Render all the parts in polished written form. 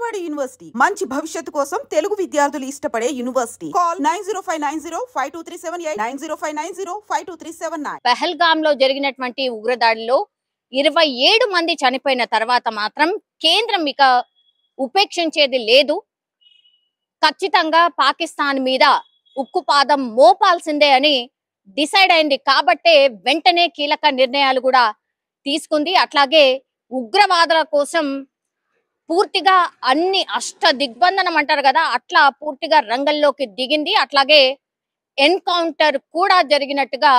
Vijayawada university మంచి భవిష్యత్తు కోసం తెలుగు విద్యార్థులు ఇష్టపడే యూనివర్సిటీ. కాల్ 9059052378 9059052379. పహల్గామ్ లో జరిగినటువంటి ఉగ్రదాడిలో 27 మంది చనిపోయిన తర్వాత మాత్రం కేంద్రం ఇక ఉపేక్షించేది లేదు. ఖచ్చితంగా పాకిస్తాన్ మీద ఉక్కుపాదం మోపాల్సిందే అని డిసైడ్ అయింది. కాబట్టే వెంటనే కీలక నిర్ణయాలు కూడా తీసుకుంది. అట్లాగే ఉగ్రవాదుల కోసం పూర్తిగా అన్ని దిగ్బంధనం అంటారు కదా, అట్లా పూర్తిగా రంగంలోకి దిగింది. అట్లాగే ఎన్కౌంటర్ కూడా జరిగినట్టుగా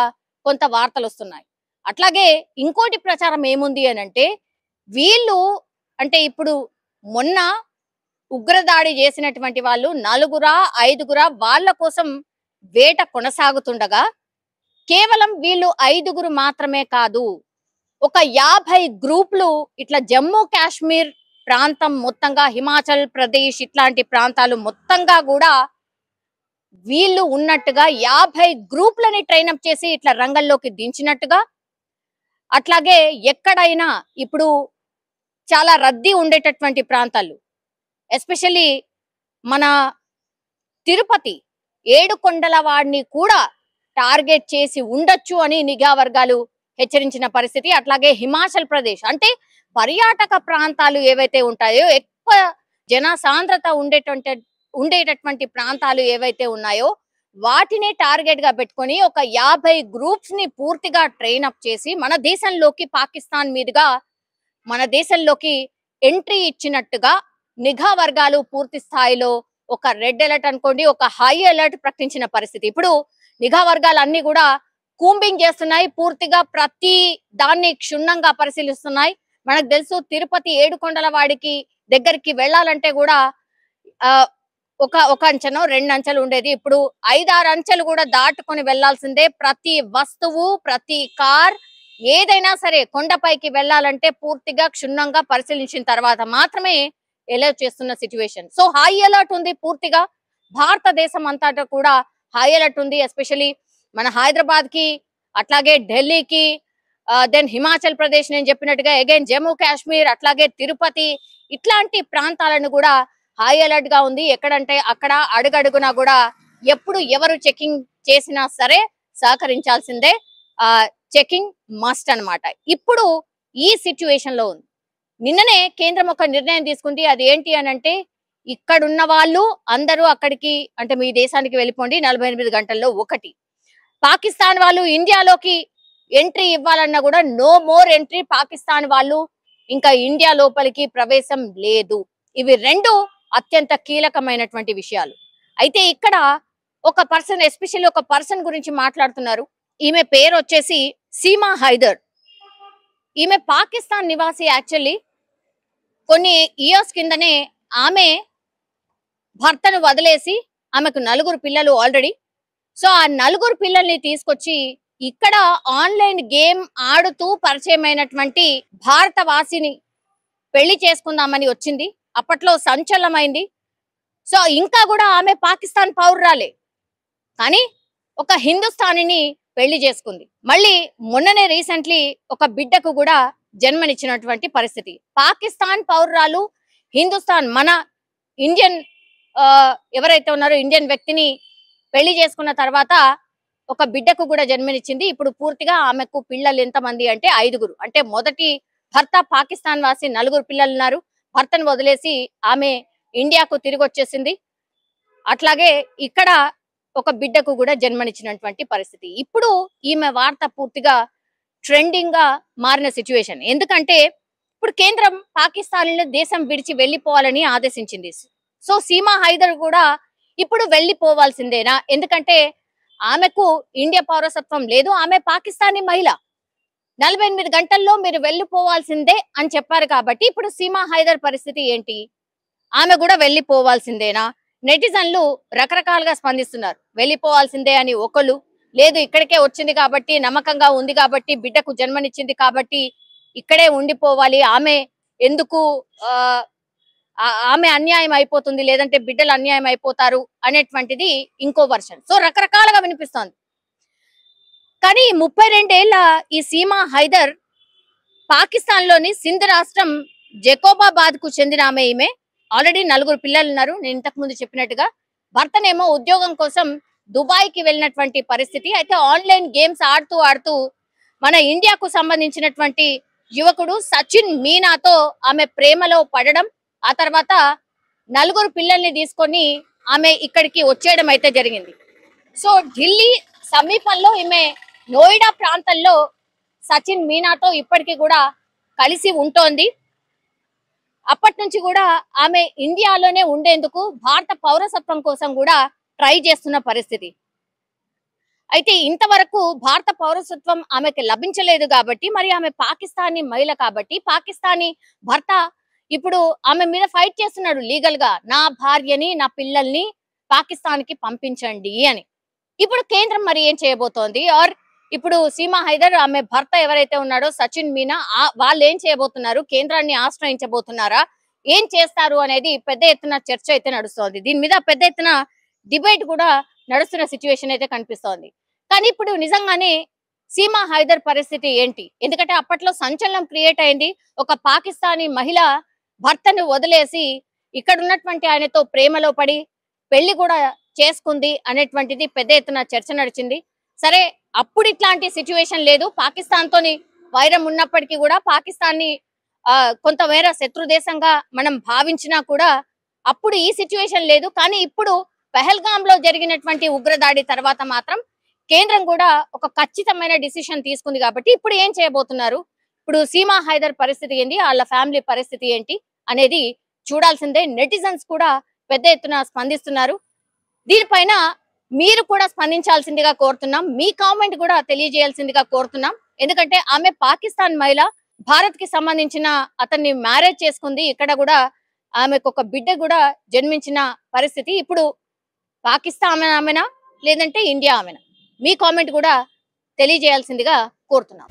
కొంత వార్తలు వస్తున్నాయి. అట్లాగే ఇంకోటి ప్రచారం ఏముంది అని అంటే, వీళ్ళు అంటే ఇప్పుడు మొన్న ఉగ్రదాడి చేసినటువంటి వాళ్ళు 4-5 వాళ్ళ కోసం వేట కొనసాగుతుండగా కేవలం వీళ్ళు 5 మాత్రమే కాదు, ఒక 50 గ్రూపులు ఇట్లా జమ్మూ కాశ్మీర్ ప్రాంతం మొత్తంగా, హిమాచల్ ప్రదేశ్ ఇట్లాంటి ప్రాంతాలు మొత్తంగా కూడా వీళ్ళు ఉన్నట్టుగా 50 గ్రూపులని ట్రైనప్ చేసి ఇట్లా రంగంలోకి దించినట్టుగా. అట్లాగే ఎక్కడైనా ఇప్పుడు చాలా రద్దీ ఉండేటటువంటి ప్రాంతాలు, ఎస్పెషల్లీ మన తిరుపతి ఏడుకొండల వాడిని కూడా టార్గెట్ చేసి ఉండొచ్చు అని నిఘా వర్గాలు హెచ్చరించిన పరిస్థితి. అట్లాగే హిమాచల్ ప్రదేశ్ అంటే పర్యాటక ప్రాంతాలు ఏవైతే ఉంటాయో, ఎక్కువ జనసాంద్రత ఉండేటటువంటి ప్రాంతాలు ఏవైతే ఉన్నాయో వాటిని టార్గెట్ గా పెట్టుకొని ఒక 50 గ్రూప్స్ ని పూర్తిగా ట్రైనప్ చేసి మన దేశంలోకి, పాకిస్తాన్ మీదుగా మన దేశంలోకి ఎంట్రీ ఇచ్చినట్టుగా నిఘా వర్గాలు పూర్తి స్థాయిలో ఒక రెడ్ అలర్ట్ అనుకోండి, ఒక హై అలర్ట్ ప్రకటించిన పరిస్థితి. ఇప్పుడు నిఘా వర్గాలు అన్ని కూడా కూంబింగ్ చేస్తున్నాయి, పూర్తిగా ప్రతి దాన్ని క్షుణ్ణంగా పరిశీలిస్తున్నాయి. మనకు తెలుసు తిరుపతి ఏడుకొండల వాడికి దగ్గరికి వెళ్ళాలంటే కూడా ఒక అంచెనో 2 అంచెలు ఉండేది, ఇప్పుడు 5-6 అంచెలు కూడా దాటుకొని వెళ్లాల్సిందే. ప్రతి వస్తువు, ప్రతి కార్ ఏదైనా సరే కొండపైకి వెళ్ళాలంటే పూర్తిగా క్షుణ్ణంగా పరిశీలించిన తర్వాత మాత్రమే ఎలౌ చేస్తున్న సిచ్యువేషన్. సో హై అలర్ట్ ఉంది పూర్తిగా భారతదేశం అంతటా కూడా హై అలర్ట్ ఉంది. ఎస్పెషల్లీ మన హైదరాబాద్ కి, అట్లాగే ఢిల్లీకి, దెన్ హిమాచల్ ప్రదేశ్ నేను చెప్పినట్టుగా అగైన్ జమ్మూ కాశ్మీర్, అట్లాగే తిరుపతి ఇట్లాంటి ప్రాంతాలను కూడా హై అలర్ట్ గా ఉంది. ఎక్కడంటే అక్కడ అడుగడుగునా కూడా ఎప్పుడు ఎవరు చెకింగ్ చేసినా సరే సహకరించాల్సిందే, చెకింగ్ మస్ట్ అన్నమాట. ఇప్పుడు ఈ సిచ్యువేషన్ లో ఉంది. నిన్ననే కేంద్రం ఒక నిర్ణయం తీసుకుంది. అది ఏంటి అని అంటే, ఇక్కడున్న వాళ్ళు అందరూ అక్కడికి అంటే మీ దేశానికి వెళ్ళిపోండి 48 గంటల్లో. ఒకటి, పాకిస్తాన్ వాళ్ళు ఇండియాలోకి ఎంట్రీ ఇవ్వాలన్నా కూడా నో మోర్ ఎంట్రీ, పాకిస్తాన్ వాళ్ళు ఇంకా ఇండియా లోపలికి ప్రవేశం లేదు. ఇవి 2 అత్యంత కీలకమైనటువంటి విషయాలు. అయితే ఇక్కడ ఒక పర్సన్, ఎస్పెషల్లీ ఒక పర్సన్ గురించి మాట్లాడుతున్నారు. ఈమె పేరు వచ్చేసి సీమా హైదర్. ఈమె పాకిస్తాన్ నివాసి. యాక్చువల్లీ కొన్ని ఇయర్స్ కిందనే ఆమె భర్తను వదిలేసి, ఆమెకు 4 పిల్లలు ఆల్రెడీ. సో ఆ 4 పిల్లల్ని తీసుకొచ్చి ఇక్కడ ఆన్లైన్ గేమ్ ఆడుతూ పరిచయమైనటువంటి భారతవాసిని పెళ్లి చేసుకుందామని వచ్చింది. అప్పట్లో సంచలనమైంది. సో ఇంకా కూడా ఆమె పాకిస్తాన్ పౌరురాలే, కానీ ఒక హిందుస్థానీని పెళ్లి చేసుకుంది. మళ్ళీ మొన్ననే రీసెంట్లీ ఒక బిడ్డకు కూడా జన్మనిచ్చినటువంటి పరిస్థితి. పాకిస్తాన్ పౌరురాలు హిందుస్థాన్, మన ఇండియన్ ఎవరైతే ఉన్నారో ఇండియన్ వ్యక్తిని పెళ్లి చేసుకున్న తర్వాత ఒక బిడ్డకు కూడా జన్మనిచ్చింది. ఇప్పుడు పూర్తిగా ఆమెకు పిల్లలు ఎంతమంది అంటే 5. అంటే మొదటి భర్త పాకిస్తాన్ వాసి, 4 పిల్లలు ఉన్నారు. భర్తను వదిలేసి ఆమె ఇండియాకు తిరిగి వచ్చేసింది. అట్లాగే ఇక్కడ ఒక బిడ్డకు కూడా జన్మనిచ్చినటువంటి పరిస్థితి. ఇప్పుడు ఈమె వార్త పూర్తిగా ట్రెండింగ్ గా మారిన సిచ్యువేషన్. ఎందుకంటే ఇప్పుడు కేంద్రం పాకిస్తాన్ దేశం విడిచి వెళ్లిపోవాలని ఆదేశించింది. సో సీమా హైదర్ కూడా ఇప్పుడు వెళ్లిపోవాల్సిందేనా? ఎందుకంటే ఆమెకు ఇండియా పౌరసత్వం లేదు, ఆమె పాకిస్తానీ మహిళ. 48 గంటల్లో మీరు వెళ్లిపోవాల్సిందే అని చెప్పారు. కాబట్టి ఇప్పుడు సీమా హైదర్ పరిస్థితి ఏంటి? ఆమె కూడా వెళ్లిపోవాల్సిందేనా? నెటిజన్లు రకరకాలుగా స్పందిస్తున్నారు. వెళ్లిపోవాల్సిందే అని ఒకళ్ళు, లేదు ఇక్కడికే వచ్చింది కాబట్టి, నమ్మకంగా ఉంది కాబట్టి, బిడ్డకు జన్మనిచ్చింది కాబట్టి ఇక్కడే ఉండిపోవాలి, ఆమె ఎందుకు ఆమె అన్యాయం అయిపోతుంది, లేదంటే బిడ్డలు అన్యాయం అయిపోతారు అనేటువంటిది ఇంకో వర్షన్. సో రకరకాలుగా వినిపిస్తోంది. కానీ 32 ఏళ్ల ఈ సీమా హైదర్ పాకిస్తాన్ లోని సింధ్ రాష్ట్రం జకోబాబాద్ కు చెందిన ఆమె. ఈమె ఆల్రెడీ 4 పిల్లలు ఉన్నారు. నేను ఇంతకు ముందు చెప్పినట్టుగా భర్తనేమో ఉద్యోగం కోసం దుబాయ్ కి వెళ్ళినటువంటి పరిస్థితి. అయితే ఆన్లైన్ గేమ్స్ ఆడుతూ మన ఇండియాకు సంబంధించినటువంటి యువకుడు సచిన్ మీనాతో ఆమె ప్రేమలో పడడం, ఆ తర్వాత 4 పిల్లల్ని తీసుకొని ఆమె ఇక్కడికి వచ్చేయడం అయితే జరిగింది. సో ఢిల్లీ సమీపంలో ఈమె నోయిడా ప్రాంతంలో సచిన్ మీనాతో ఇప్పటికీ కూడా కలిసి ఉంటోంది. అప్పటి నుంచి కూడా ఆమె ఇండియాలోనే ఉండేందుకు భారత పౌరసత్వం కోసం కూడా ట్రై చేస్తున్న పరిస్థితి. అయితే ఇంతవరకు భారత పౌరసత్వం ఆమెకి లభించలేదు కాబట్టి, మరి ఆమె పాకిస్తానీ మహిళ కాబట్టి పాకిస్తానీ భర్త ఇప్పుడు ఆమె మీద ఫైట్ చేస్తున్నాడు లీగల్ గా, నా భార్యని నా పిల్లల్ని పాకిస్తాన్ కి పంపించండి అని. ఇప్పుడు కేంద్రం మరి ఏం చేయబోతోంది? ఆర్ ఇప్పుడు సీమా హైదర్ ఆమె భర్త ఎవరైతే ఉన్నాడో సచిన్ మీనా వాళ్ళు ఏం చేయబోతున్నారు? కేంద్రాన్ని ఆశ్రయించబోతున్నారా? ఏం చేస్తారు అనేది పెద్ద ఎత్తున చర్చ అయితే నడుస్తోంది. దీని మీద పెద్ద ఎత్తున డిబేట్ కూడా నడుస్తున్న సిచ్యువేషన్ అయితే కనిపిస్తోంది. కానీ ఇప్పుడు నిజంగానే సీమా హైదర్ పరిస్థితి ఏంటి? ఎందుకంటే అప్పట్లో సంచలనం క్రియేట్ అయింది. ఒక పాకిస్తానీ మహిళ భర్తను వదిలేసి ఇక్కడ ఉన్నటువంటి ఆయనతో ప్రేమలో పడి పెళ్లి కూడా చేసుకుంది అనేటువంటిది పెద్ద ఎత్తున చర్చ నడిచింది. సరే, అప్పుడు ఇట్లాంటి సిచ్యువేషన్ లేదు. పాకిస్తాన్ తోని వైరం ఉన్నప్పటికీ కూడా పాకిస్తాన్ని కొంతమేర శత్రు దేశంగా మనం భావించినా కూడా అప్పుడు ఈ సిచ్యువేషన్ లేదు. కానీ ఇప్పుడు పెహల్గామ్ లో జరిగినటువంటి ఉగ్రదాడి తర్వాత మాత్రం కేంద్రం కూడా ఒక ఖచ్చితమైన డిసిషన్ తీసుకుంది. కాబట్టి ఇప్పుడు ఏం చేయబోతున్నారు? ఇప్పుడు సీమా హైదర్ పరిస్థితి ఏంటి, వాళ్ళ ఫ్యామిలీ పరిస్థితి ఏంటి అనేది చూడాల్సిందే. నెటిజన్స్ కూడా పెద్ద ఎత్తున స్పందిస్తున్నారు. దీనిపైన మీరు కూడా స్పందించాల్సిందిగా కోరుతున్నాం. మీ కామెంట్ కూడా తెలియజేయాల్సిందిగా కోరుతున్నాం. ఎందుకంటే ఆమె పాకిస్తాన్ మహిళ, భారత్ కి సంబంధించిన అతన్ని మ్యారేజ్ చేసుకుంది. ఇక్కడ కూడా ఆమెకు ఒక బిడ్డ కూడా జన్మించిన పరిస్థితి. ఇప్పుడు పాకిస్తాన్ ఆమెనా లేదంటే ఇండియా ఆమెనా? మీ కామెంట్ కూడా తెలియజేయాల్సిందిగా కోరుతున్నాం.